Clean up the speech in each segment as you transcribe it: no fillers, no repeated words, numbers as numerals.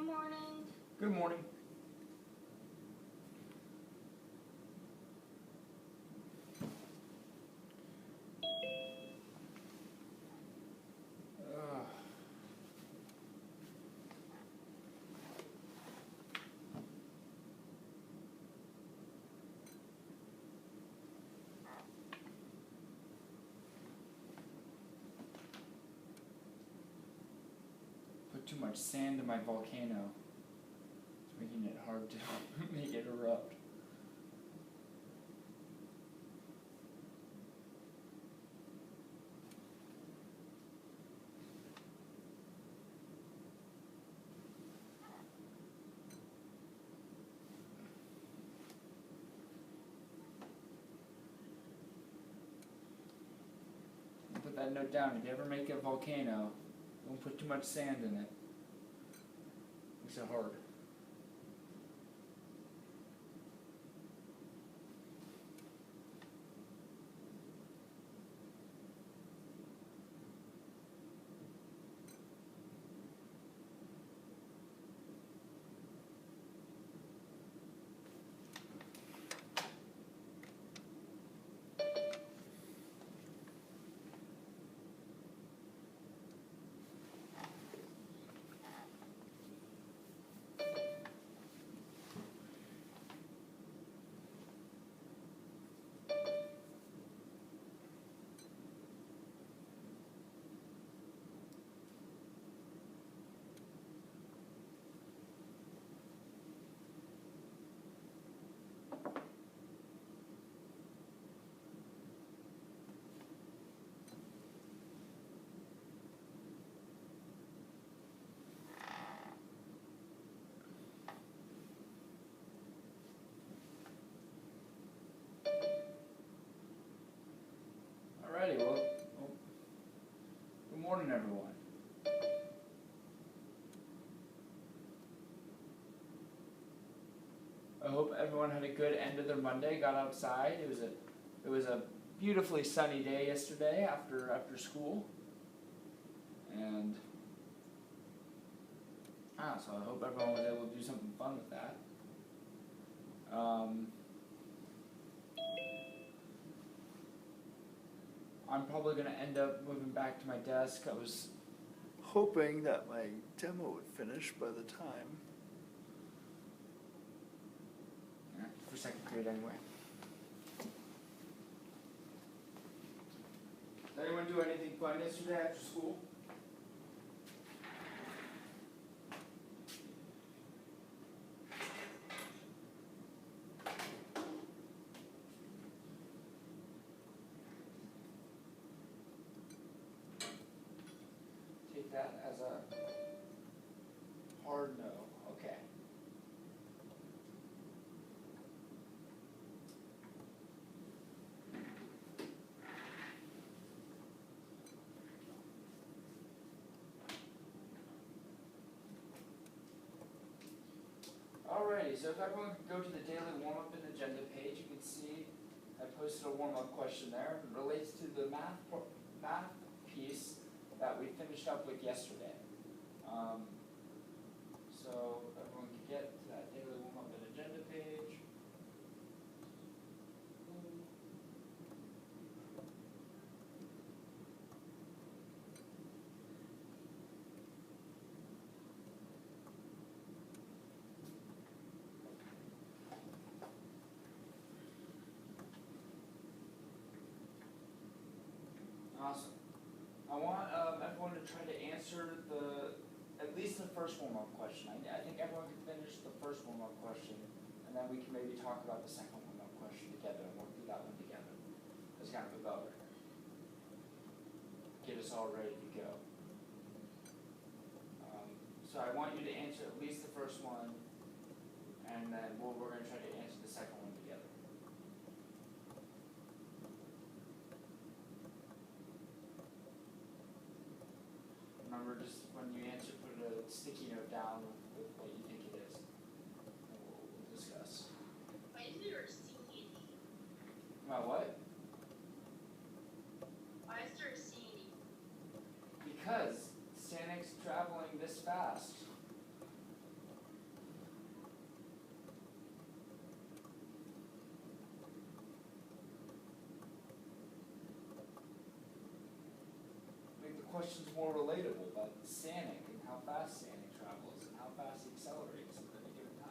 Good morning. Good morning. Ugh. Put too much sand in my volcano. It's making it hard to make it erupt. Put that note down. If you ever make a volcano, don't put too much sand in it. Makes it hard. Alrighty, well, good morning, everyone. I hope everyone had a good end of their Monday. Got outside. It was a beautifully sunny day yesterday after school, and so I hope everyone was able to do something fun with that. I'm probably going to end up moving back to my desk. I was hoping that my demo would finish by the time. For second period anyway. Did anyone do anything fun yesterday after school? Take that as a hard no. Okay. Alrighty, so if everyone could go to the daily warm-up and agenda page, you can see I posted a warm-up question there. It relates to the math piece that we finished up with yesterday. So everyone can get to that daily warm-up and agenda page. Awesome. I want everyone to try to answer at least the first warm-up question. I think everyone can finish the first warm-up question, and then we can maybe talk about the second warm-up question together and work through that one together. That's kind of a bell ringer. Get us all ready to go. So I want you to answer at least the first one, and then we're going to try to answer the second one together. Remember, just when you answer, put a sticky note down with what you think it is. And we'll discuss. Why is there a C? About what? Why is there a C? Because Sanix traveling this fast. question's more relatable about Sonic and how fast Sonic travels and how fast he accelerates at any given time.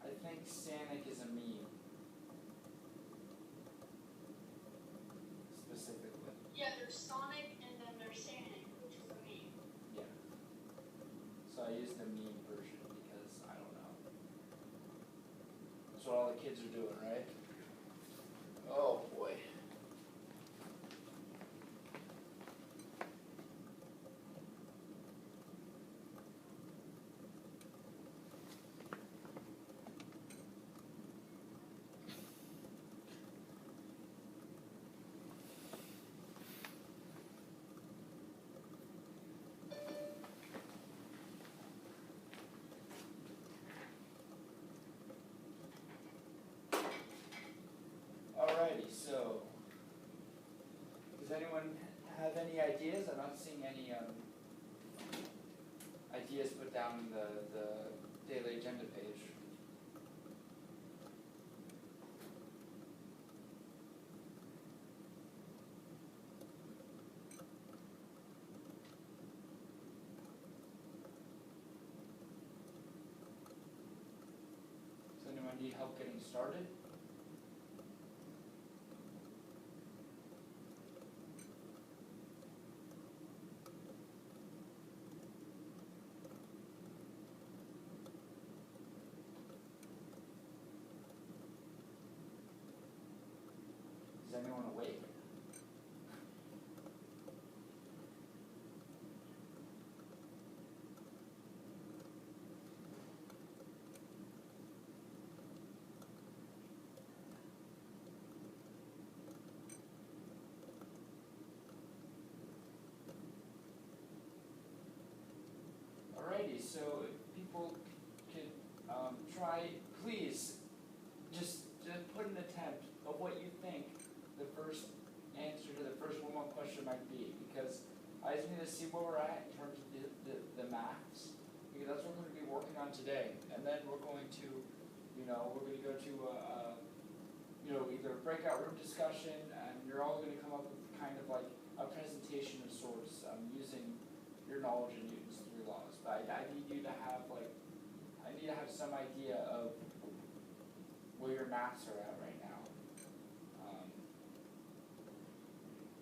I think Sonic is a meme. Specifically. Yeah, there's Sonic and then there's Sonic, which is a meme. Yeah. So I used the meme version because I don't know. That's what all the kids are doing, right? Oh boy. Alrighty, so does anyone have any ideas? I'm not seeing any ideas put down in the daily agenda page. Does anyone need help getting started? Is anyone awake? Alrighty, so if people could try, please, just put an attempt of what you think the first answer to the first warm-up question might be, because I just need to see where we're at in terms of the maths, because that's what we're going to be working on today, and then we're going to, we're going to go to either a breakout room discussion, and you're all going to come up with kind of like a presentation of sorts using your knowledge of Newton's three laws. But I need you to have some idea of where your maths are at right now.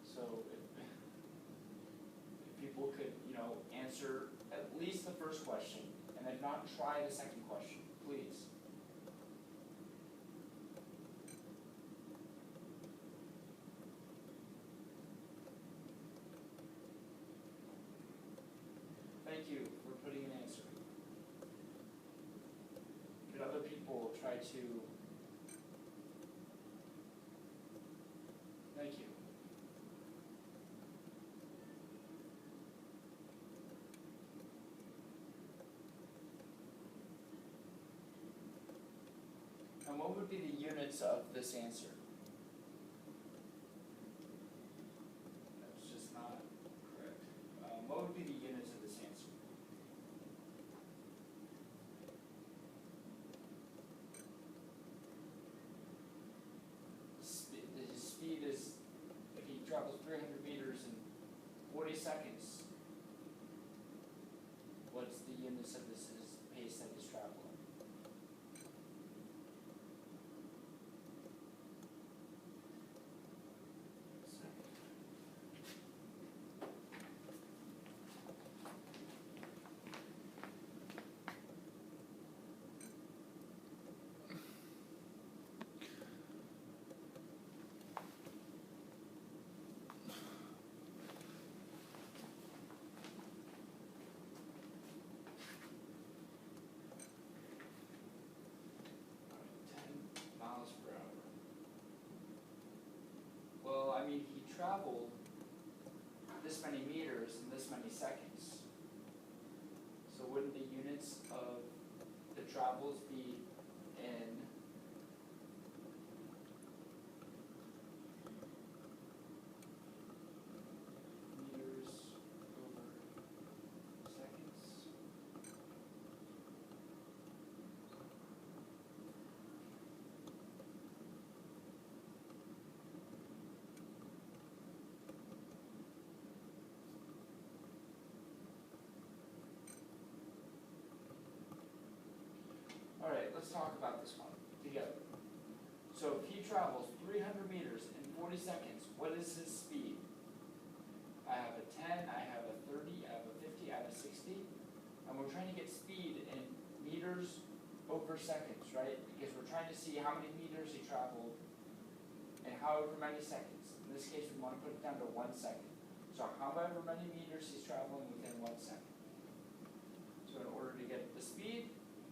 So if people could, answer at least the first question, and if not, try the second question, please. Thank you for putting an answer. Could other people try to? Thank you. And what would be the units of this answer? That's just not correct. What would be the units of this answer? His speed is, if he travels 300 meters in 40 seconds, what's the units of this pace that he's traveling? He traveled this many meters in this many seconds. So wouldn't the units of the travels be in Alright, let's talk about this one together. So if he travels 300 meters in 40 seconds, what is his speed? I have a 10, I have a 30, I have a 50, I have a 60. And we're trying to get speed in meters over seconds, right? Because we're trying to see how many meters he traveled in however many seconds. In this case, we want to put it down to 1 second. So however many meters he's traveling within 1 second. So in order to get the speed,